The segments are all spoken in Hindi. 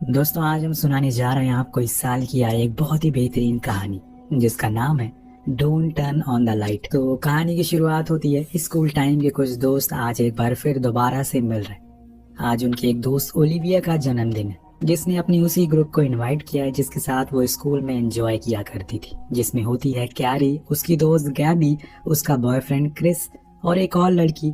दोस्तों आज हम सुनाने जा रहे हैं आपको इस साल की आई एक बहुत ही बेहतरीन कहानी जिसका नाम है don't turn on the light. तो कहानी की शुरुआत होती है स्कूल टाइम के कुछ दोस्त आज एक बार फिर दोबारा से मिल रहे हैं। आज उनके एक दोस्त ओलिविया का जन्मदिन है जिसने अपनी उसी ग्रुप को इनवाइट किया है जिसके साथ वो स्कूल में एंजॉय किया करती थी, जिसमें होती है कैरी, उसकी दोस्त गैबी, उसका बॉयफ्रेंड क्रिस और एक और लड़की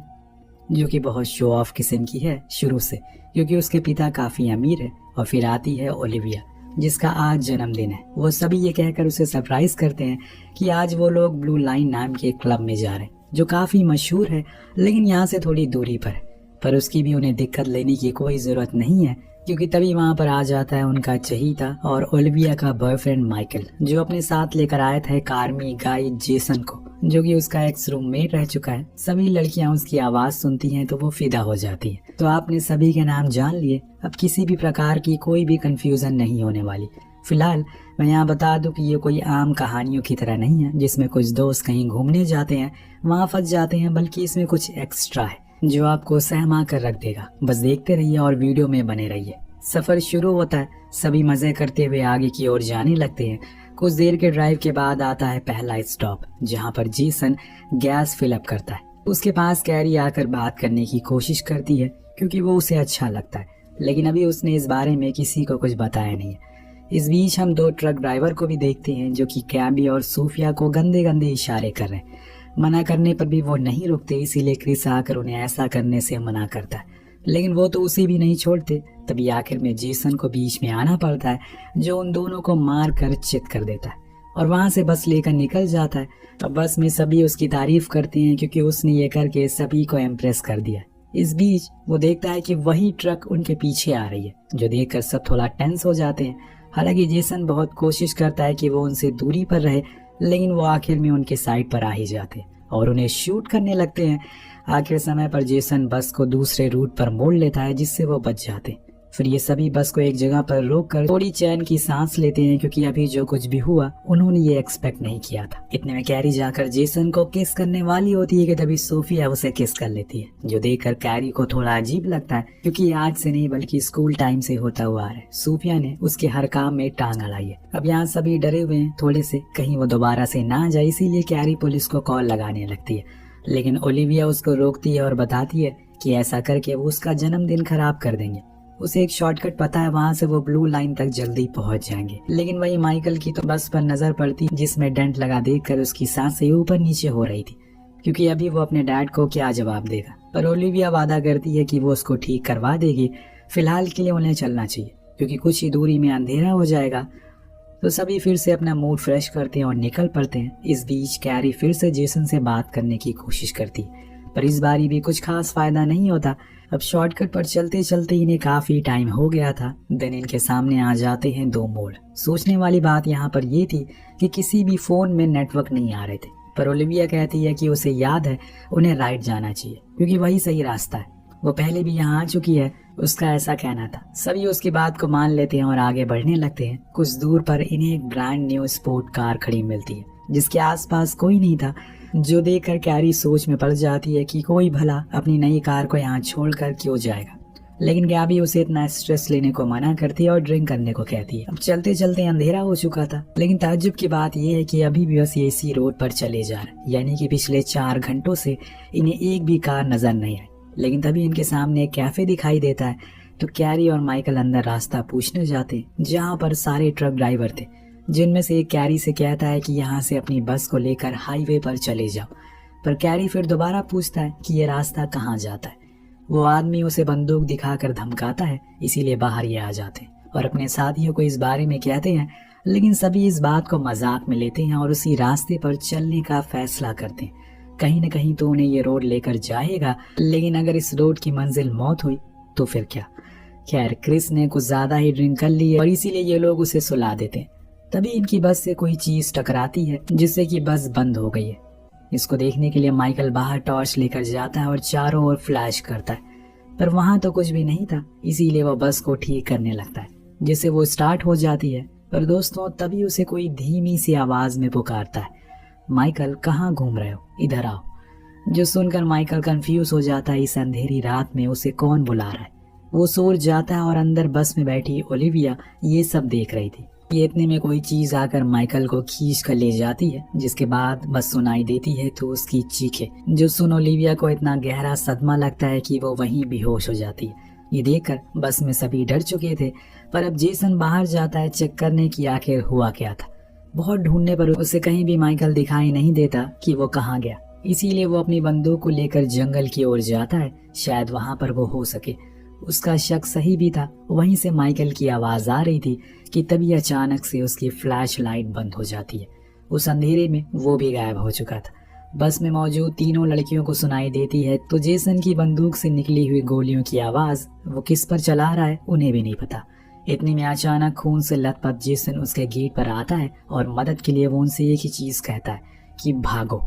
जो कि बहुत शो ऑफ किस्म की है शुरू से क्योंकि उसके पिता काफी अमीर है। और फिर आती है ओलिविया जिसका आज जन्मदिन है। वो सभी ये कहकर उसे सरप्राइज करते हैं कि आज वो लोग ब्लू लाइन नाम के क्लब में जा रहे हैं जो काफी मशहूर है लेकिन यहाँ से थोड़ी दूरी पर है। पर उसकी भी उन्हें दिक्कत लेने की कोई जरूरत नहीं है क्योंकि तभी वहाँ पर आ जाता है उनका चहीता और ओलिविया का बॉयफ्रेंड माइकल, जो अपने साथ लेकर आया था एक आर्मी गाय जेसन को, जो कि उसका एक्स रूममेट रह चुका है। सभी लड़कियां उसकी आवाज सुनती हैं तो वो फिदा हो जाती है। तो आपने सभी के नाम जान लिए, अब किसी भी प्रकार की कोई भी कंफ्यूजन नहीं होने वाली। फिलहाल मैं यहाँ बता दूं कि ये कोई आम कहानियों की तरह नहीं है जिसमें कुछ दोस्त कहीं घूमने जाते हैं वहाँ फंस जाते हैं, बल्कि इसमें कुछ एक्स्ट्रा है जो आपको सहमा कर रख देगा। बस देखते रहिए और वीडियो में बने रहिए। सफर शुरू होता है, सभी मजे करते हुए आगे की ओर जाने लगते हैं। कुछ देर के ड्राइव के बाद आता है पहला स्टॉप जहां पर जेसन गैस फिलअप करता है। उसके पास कैरी आकर बात करने की कोशिश करती है क्योंकि वो उसे अच्छा लगता है, लेकिन अभी उसने इस बारे में किसी को कुछ बताया नहीं है। इस बीच हम दो ट्रक ड्राइवर को भी देखते हैं जो कि कैबी और सूफिया को गंदे गंदे इशारे कर रहे हैं। मना करने पर भी वो नहीं रुकते, इसीलिए क्रिस आकर उन्हें ऐसा करने से मना करता है, लेकिन वो तो उसे भी नहीं छोड़ते। तभी आखिर में जेसन को बीच में आना पड़ता है जो उन दोनों को मार कर चित कर देता है और वहां से बस लेकर निकल जाता है। अब बस में सभी उसकी तारीफ करते हैं क्योंकि उसने ये करके सभी को इम्प्रेस कर दिया। इस बीच वो देखता है कि वही ट्रक उनके पीछे आ रही है, जो देखकर सब थोड़ा टेंस हो जाते हैं। हालांकि जेसन बहुत कोशिश करता है कि वो उनसे दूरी पर रहे, लेकिन वो आखिर में उनके साइड पर आ ही जाते हैं और उन्हें शूट करने लगते हैं। आखिर समय पर जेसन बस को दूसरे रूट पर मोड़ लेता है जिससे वो बच जाते हैं। फिर ये सभी बस को एक जगह पर रोककर थोड़ी चैन की सांस लेते हैं क्योंकि अभी जो कुछ भी हुआ उन्होंने ये एक्सपेक्ट नहीं किया था। इतने में कैरी जाकर जेसन को किस करने वाली होती है कि तभी सोफिया उसे किस कर लेती है, जो देखकर कैरी को थोड़ा अजीब लगता है क्योंकि आज से नहीं बल्कि स्कूल टाइम से होता हुआ आ रहा है। सोफिया ने उसके हर काम में टांग अड़ाई है। अब यहाँ सभी डरे हुए हैं थोड़े से कहीं वो दोबारा से ना जाए, इसीलिए कैरी पुलिस को कॉल लगाने लगती है, लेकिन ओलिविया उसको रोकती है और बताती है कि ऐसा करके वो उसका जन्मदिन खराब कर देंगे। उसे एक शॉर्टकट पता है, वहां से वो ब्लू लाइन तक जल्दी पहुंच जाएंगे। लेकिन वही माइकल की तो बस पर नजर पड़ती जिसमें डेंट लगा देखकर उसकी सांसें ऊपर नीचे हो रही थी क्योंकि अभी वो अपने डैड को क्या जवाब देगा। पर ओलिविया वादा करती है कि वो उसको ठीक करवा देगी। फिलहाल के लिए उन्हें चलना चाहिए क्योंकि कुछ ही दूरी में अंधेरा हो जाएगा। तो सभी फिर से अपना मूड फ्रेश करते हैं और निकल पड़ते हैं। इस बीच कैरी फिर से जेसन से बात करने की कोशिश करती है, पर इस बारी भी कुछ खास फायदा नहीं होता। अब शॉर्टकट पर चलते चलते इन्हें काफी टाइम हो गया था। देन इनके सामने आ जाते हैं दो मोड़। सोचने वाली बात यहाँ पर ये थी कि किसी भी फोन में नेटवर्क नहीं आ रहे थे, पर ओलिविया कहती है कि उसे याद है उन्हें राइट जाना चाहिए क्योंकि वही सही रास्ता है। वो पहले भी यहाँ आ चुकी है, उसका ऐसा कहना था। सभी उसकी बात को मान लेते हैं और आगे बढ़ने लगते हैं। कुछ दूर पर इन्हें एक ब्रांड न्यू स्पोर्ट कार खड़ी मिलती है जिसके आसपास कोई नहीं था, जो देखकर कैरी सोच में पड़ जाती है कि कोई भला अपनी नई कार को यहाँ छोड़कर क्यों जाएगा। लेकिन गैबी उसे इतना स्ट्रेस लेने को मना करती है और ड्रिंक करने को कहती है। अब चलते चलते अंधेरा हो चुका था, लेकिन ताज्जुब की बात यह है कि अभी भी बस इसी रोड पर चले जा रहे, यानी कि पिछले 4 घंटों से इन्हें एक भी कार नजर नहीं आई। लेकिन तभी इनके सामने एक कैफे दिखाई देता है तो कैरी और माइकल अंदर रास्ता पूछने जाते हैं जहाँ पर सारे ट्रक ड्राइवर थे, जिनमें से एक कैरी से कहता है कि यहाँ से अपनी बस को लेकर हाईवे पर चले जाओ। पर कैरी फिर दोबारा पूछता है कि ये रास्ता कहाँ जाता है। वो आदमी उसे बंदूक दिखाकर धमकाता है, इसीलिए बाहर ये आ जाते हैं और अपने साथियों को इस बारे में कहते हैं, लेकिन सभी इस बात को मजाक में लेते हैं और उसी रास्ते पर चलने का फैसला करते हैं। कहीं न कहीं तो उन्हें ये रोड लेकर जाएगा, लेकिन अगर इस रोड की मंजिल मौत हुई तो फिर क्या। खैर क्रिस ने कुछ ज्यादा ही ड्रिंक कर ली है और इसीलिए ये लोग उसे सुला देते हैं। तभी इनकी बस से कोई चीज टकराती है जिससे कि बस बंद हो गई है। इसको देखने के लिए माइकल बाहर टॉर्च लेकर जाता है और चारों ओर फ्लैश करता है, पर वहां तो कुछ भी नहीं था, इसीलिए वो बस को ठीक करने लगता है जिससे वो स्टार्ट हो जाती है। पर दोस्तों तभी उसे कोई धीमी सी आवाज में पुकारता है, माइकल कहाँ घूम रहे हो, इधर आओ। जो सुनकर माइकल कंफ्यूज हो जाता है, इस अंधेरी रात में उसे कौन बुला रहा है। वो सोर जाता है और अंदर बस में बैठी ओलिविया ये सब देख रही थी। ये इतने में कोई चीज आकर माइकल को खींच कर ले जाती है, जिसके बाद बस सुनाई देती है तो उसकी चीखें, जो सुन ओलिविया को इतना गहरा सदमा लगता है कि वो वहीं बेहोश हो जाती है। ये देखकर बस में सभी डर चुके थे, पर अब जेसन बाहर जाता है चेक करने की आखिर हुआ क्या था। बहुत ढूंढने पर उसे कहीं भी माइकल दिखाई नहीं देता कि वो कहाँ गया। इसीलिए वो अपनी बंदूक को लेकर जंगल की ओर जाता है, शायद वहां पर वो हो सके। उसका शक सही भी था। वहीं से माइकल की आवाज आ रही थी कि तभी अचानक से उसकी फ्लैश लाइट बंद हो जाती है। उस अंधेरे में वो भी गायब हो चुका था। बस में मौजूद तीनों लड़कियों को सुनाई देती है तो जेसन की बंदूक से निकली हुई गोलियों की आवाज वो किस पर चला रहा है उन्हें भी नहीं पता। इतने में अचानक खून से लथपथ जेसन उसके गेट पर आता है और मदद के लिए वो उनसे एक ही चीज कहता है कि भागो।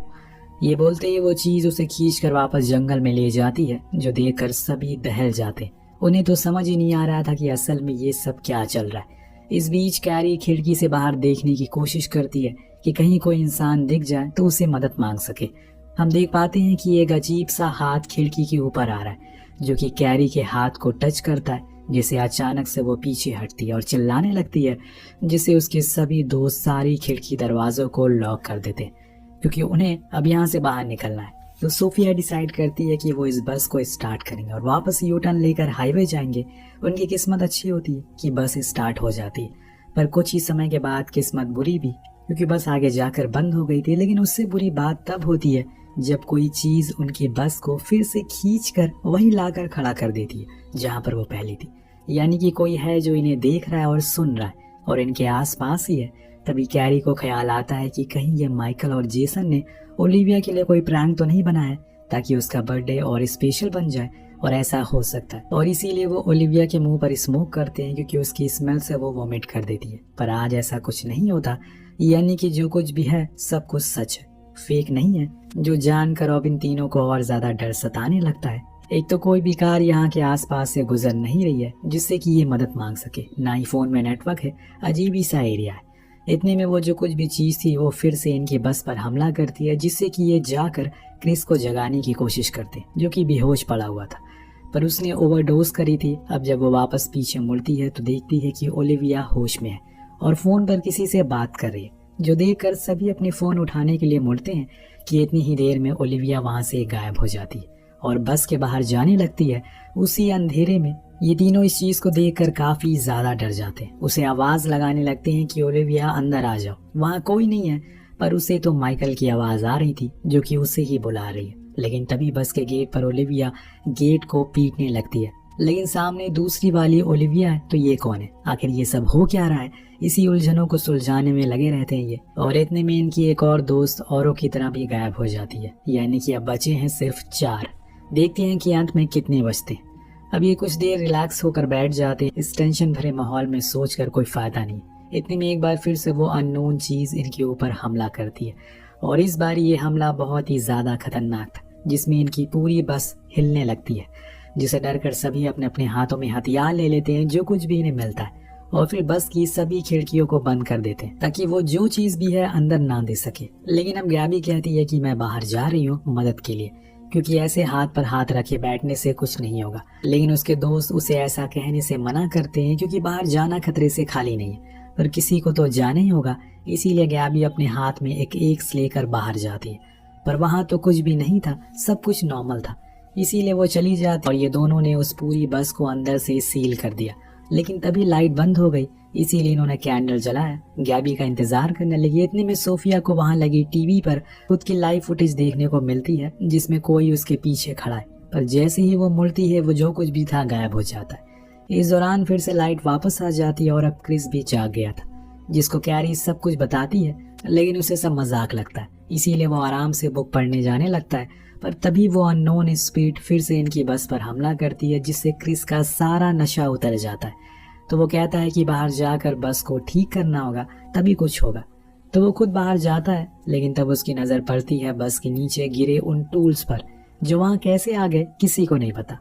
ये बोलते ही वो चीज उसे खींचकर वापस जंगल में ले जाती है, जो देखकर सभी दहल जाते। उन्हें तो समझ ही नहीं आ रहा था कि असल में ये सब क्या चल रहा है। इस बीच कैरी खिड़की से बाहर देखने की कोशिश करती है कि कहीं कोई इंसान दिख जाए तो उसे मदद मांग सके। हम देख पाते हैं कि एक अजीब सा हाथ खिड़की के ऊपर आ रहा है, जो कि कैरी के हाथ को टच करता है, जिसे अचानक से वो पीछे हटती है और चिल्लाने लगती है, जिससे उसके सभी दोस्त सारी खिड़की दरवाजों को लॉक कर देते हैं, क्योंकि उन्हें अब यहाँ से बाहर निकलना है। तो सोफिया डिसाइड करती है कि वो इस बस को स्टार्ट करेंगे और वापस यू टर्न लेकर हाईवे जाएंगे। उनकी किस्मत अच्छी होती है कि बस स्टार्ट हो जाती है, पर कुछ ही समय के बाद किस्मत बुरी भी, क्योंकि बस आगे जाकर बंद हो गई थी। लेकिन उससे बुरी बात तब होती है जब कोई चीज उनकी बस को फिर से खींचकर वहीं लाकर खड़ा कर देती है जहाँ पर वो पहले थी। यानी कि कोई है जो इन्हें देख रहा है और सुन रहा है और इनके आसपास ही है। तभी कैरी को ख्याल आता है कि कहीं ये माइकल और जेसन ने ओलिविया के लिए कोई प्रैंक तो नहीं बनाया ताकि उसका बर्थडे और स्पेशल बन जाए, और ऐसा हो सकता है। और इसीलिए वो ओलिविया के मुंह पर स्मोक करते हैं, क्योंकि उसकी स्मेल से वो वोमिट कर देती है। पर आज ऐसा कुछ नहीं होता, यानी कि जो कुछ भी है सब कुछ सच है, फेक नहीं है, जो जानकर अब इन तीनों को और ज्यादा डर सताने लगता है। एक तो कोई भी कार यहाँ के आसपास से गुजर नहीं रही है जिससे कि ये मदद मांग सके, ना ही फोन में नेटवर्क है, अजीब ही सा एरिया है। इतने में वो जो कुछ भी चीज थी वो फिर से इनकी बस पर हमला करती है, जिससे कि ये जाकर क्रिस को जगाने की कोशिश करते, जो कि बेहोश पड़ा हुआ था, पर उसने ओवरडोज करी थी। अब जब वो वापस पीछे मुड़ती है तो देखती है कि ओलिविया होश में है और फोन पर किसी से बात कर रही है, जो देखकर सभी अपने फोन उठाने के लिए मुड़ते हैं कि इतनी ही देर में ओलिविया वहां से गायब हो जाती है और बस के बाहर जाने लगती है। उसी अंधेरे में ये तीनों इस चीज को देखकर काफी ज्यादा डर जाते हैं। उसे आवाज लगाने लगते हैं कि ओलिविया अंदर आ जाओ। वहां कोई नहीं है, पर उसे तो माइकल की आवाज आ रही थी जो कि उसे ही बुला रही है। लेकिन तभी बस के गेट पर ओलिविया गेट को पीटने लगती है, लेकिन सामने दूसरी वाली ओलिविया है। तो ये कौन है, आखिर ये सब हो क्या रहा है? इसी उलझनों को सुलझाने में लगे रहते हैं ये। और इतने में इनकी एक और दोस्त औरों की तरह भी गायब हो जाती है, यानी कि अब बचे हैं सिर्फ 4। देखते हैं कि अंत में कितने बचते हैं। अब ये कुछ देर रिलैक्स होकर बैठ जाते हैं। इस टेंशन भरे माहौल में सोचकर कोई फायदा नहीं। इतने में एक बार फिर से वो अननोन चीज इनके ऊपर हमला करती है, और इस बार ये हमला बहुत ही ज्यादा खतरनाक था, जिसमें इनकी पूरी बस हिलने लगती है, जिसे डरकर सभी अपने अपने हाथों में हथियार ले लेते हैं, जो कुछ भी इन्हें मिलता है, और फिर बस की सभी खिड़कियों को बंद कर देते हैं ताकि वो जो चीज भी है अंदर ना दे सके। लेकिन अब गैबी कहती है कि मैं बाहर जा रही हूँ मदद के लिए, क्योंकि ऐसे हाथ पर हाथ रखे बैठने से कुछ नहीं होगा। लेकिन उसके दोस्त उसे ऐसा कहने से मना करते हैं, क्योंकि बाहर जाना खतरे से खाली नहीं है, पर किसी को तो जाना ही होगा। इसीलिए गैबी अपने हाथ में एक एक्स लेकर बाहर जाती है, पर वहां तो कुछ भी नहीं था, सब कुछ नॉर्मल था। इसीलिए वो चली जाती और ये दोनों ने उस पूरी बस को अंदर से सील कर दिया। लेकिन तभी लाइट बंद हो गई, इसीलिए इन्होंने कैंडल जलाया, गैबी का इंतजार करने लगी। इतने में सोफिया को वहां लगी टीवी पर खुद की लाइव फुटेज देखने को मिलती है, जिसमें कोई उसके पीछे खड़ा है, पर जैसे ही वो मुड़ती है वो जो कुछ भी था गायब हो जाता है। इस दौरान फिर से लाइट वापस आ जाती है और अब क्रिस भी जाग गया था, जिसको कैरी सब कुछ बताती है, लेकिन उसे सब मजाक लगता है। इसीलिए वो आराम से बुक पढ़ने जाने लगता है, पर तभी वो अननोन स्पीड फिर से इनकी बस पर हमला करती है, जिससे क्रिस का सारा नशा उतर जाता है। तो वो कहता है कि बाहर जाकर बस को ठीक करना होगा, तभी कुछ होगा। तो वो खुद बाहर जाता है, लेकिन तब उसकी नजर पड़ती है बस के नीचे गिरे उन टूल्स पर, जो वहां कैसे आ गए किसी को नहीं पता।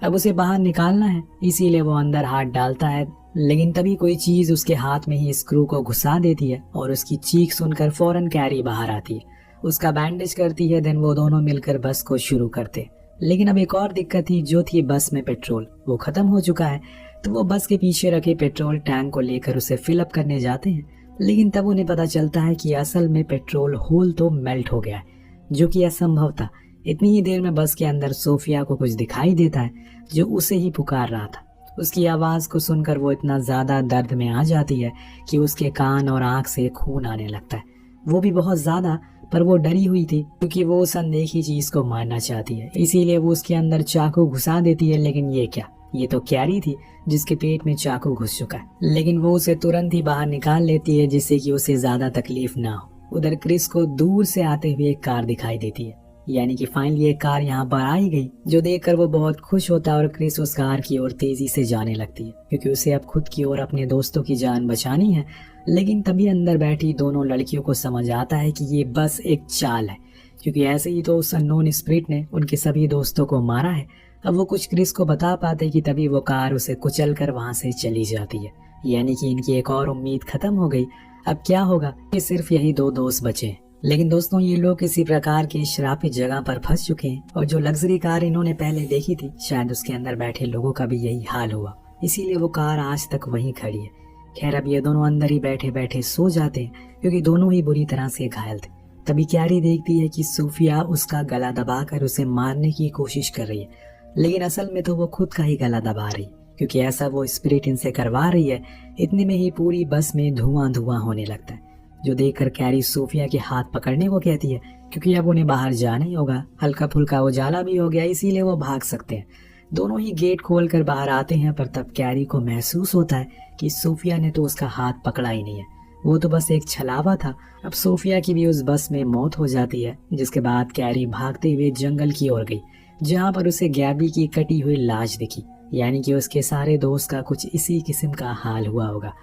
अब उसे बाहर निकालना है, इसीलिए वो अंदर हाथ डालता है, लेकिन तभी कोई चीज उसके हाथ में ही स्क्रू को घुसा देती है और उसकी चीख सुनकर फौरन कैरी बाहर आती है, उसका बैंडेज करती है। देन वो दोनों मिलकर बस को शुरू करते। लेकिन अब एक और दिक्कत थी, जो थी बस में पेट्रोल। वो खत्म हो चुका है। तो वो बस के पीछे रखे पेट्रोल टैंक को लेकर उसे फिलअप करने जाते हैं, लेकिन तब उन्हें पता चलता है कि असल में पेट्रोल होल तो मेल्ट हो गया है, जो कि असंभव था। इतनी ही देर में बस के अंदर सोफिया को कुछ दिखाई देता है, जो उसे ही पुकार रहा था। उसकी आवाज को सुनकर वो इतना ज्यादा दर्द में आ जाती है कि उसके कान और आंख से खून आने लगता है। वो भी बहुत ज्यादा, पर वो डरी हुई थी क्योंकि वो उस अनदेखी चीज को मारना चाहती है। इसीलिए वो उसके अंदर चाकू घुसा देती है। लेकिन ये क्या, ये तो कैरी थी जिसके पेट में चाकू घुस चुका है। लेकिन वो उसे तुरंत ही बाहर निकाल लेती है, जिससे कि उसे ज्यादा तकलीफ ना हो। उधर क्रिस को दूर से आते हुए एक कार दिखाई देती है, यानी कि फाइनली एक कार यहाँ पर आई गई, जो देखकर वो बहुत खुश होता है और क्रिस उस कार की ओर तेजी से जाने लगती है, क्योंकि उसे अब खुद की और अपने दोस्तों की जान बचानी है। लेकिन तभी अंदर बैठी दोनों लड़कियों को समझ आता है कि ये बस एक चाल है, क्योंकि ऐसे ही तो उस अननोन स्पिरिट ने उनके सभी दोस्तों को मारा है। अब वो कुछ क्रिस को बता पाते कि तभी वो कार उसे कुचल कर वहां से चली जाती है, यानी कि इनकी एक और उम्मीद खत्म हो गई। अब क्या होगा कि सिर्फ यही दो दोस्त बचे हैं। लेकिन दोस्तों, ये लोग किसी प्रकार की श्रापित जगह पर फंस चुके हैं, और जो लग्जरी कार इन्होंने पहले देखी थी, शायद उसके अंदर बैठे लोगों का भी यही हाल हुआ, इसीलिए वो कार आज तक वहीं खड़ी है। खैर, अब ये दोनों अंदर ही बैठे बैठे सो जाते हैं, क्योंकि दोनों ही बुरी तरह से घायल थे। तभी कैरी देखती है कि सूफिया उसका गला दबाकर उसे मारने की कोशिश कर रही है, लेकिन असल में तो वो खुद का ही गला दबा रही है, क्योंकि ऐसा वो स्पिरिट इनसे करवा रही है। इतने में ही पूरी बस में धुआं धुआं होने लगता है, जो देखकर कैरी सूफिया के हाथ पकड़ने को कहती है, क्योंकि अब उन्हें बाहर जाना ही होगा। हल्का फुल्का उजाला भी हो गया, इसीलिए वो भाग सकते हैं। दोनों ही गेट खोलकर बाहर आते हैं, पर तब कैरी को महसूस होता है कि सूफिया ने तो उसका हाथ पकड़ा ही नहीं है, वो तो बस एक छलावा था। अब सूफिया की भी उस बस में मौत हो जाती है, जिसके बाद कैरी भागते हुए जंगल की ओर गई, जहाँ पर उसे गैबी की कटी हुई लाश दिखी, यानी कि उसके सारे दोस्त का कुछ इसी किस्म का हाल हुआ होगा।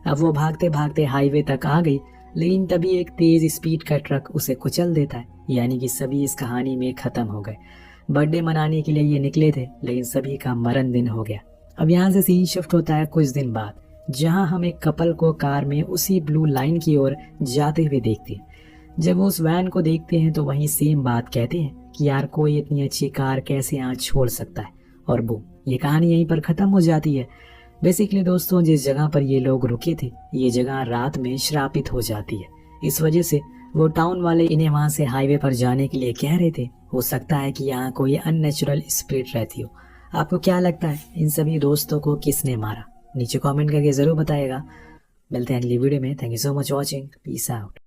अब वो भागते भागते हाईवे तक आ गई, लेकिन तभी एक तेज स्पीड का ट्रक उसे कुचल देता है, यानी कि सभी इस कहानी में खत्म हो गए। बर्थडे मनाने के लिए ये निकले थे, लेकिन सभी का मरण दिन हो गया। अब यहाँ से सीन शिफ्ट होता है कुछ दिन बाद, जहाँ हम एक कपल को कार में उसी ब्लू लाइन की ओर जाते हुए देखते हैं। जब वो उस वैन को देखते हैं तो वहीं सेम बात कहते हैं कि यार, कोई इतनी अच्छी कार कैसे यहाँ छोड़ सकता है, और वो ये कहानी यहीं पर खत्म हो जाती है। बेसिकली दोस्तों, जिस जगह पर ये लोग रुके थे, ये जगह रात में श्रापित हो जाती है। इस वजह से वो टाउन वाले इन्हें वहां से हाईवे पर जाने के लिए कह रहे थे। हो सकता है कि यहाँ कोई अननेचुरल स्पिरिट रहती हो। आपको क्या लगता है, इन सभी दोस्तों को किसने मारा? नीचे कमेंट करके जरूर बताइएगा। मिलते हैं अगली वीडियो में। Thank you so much watching. Peace out.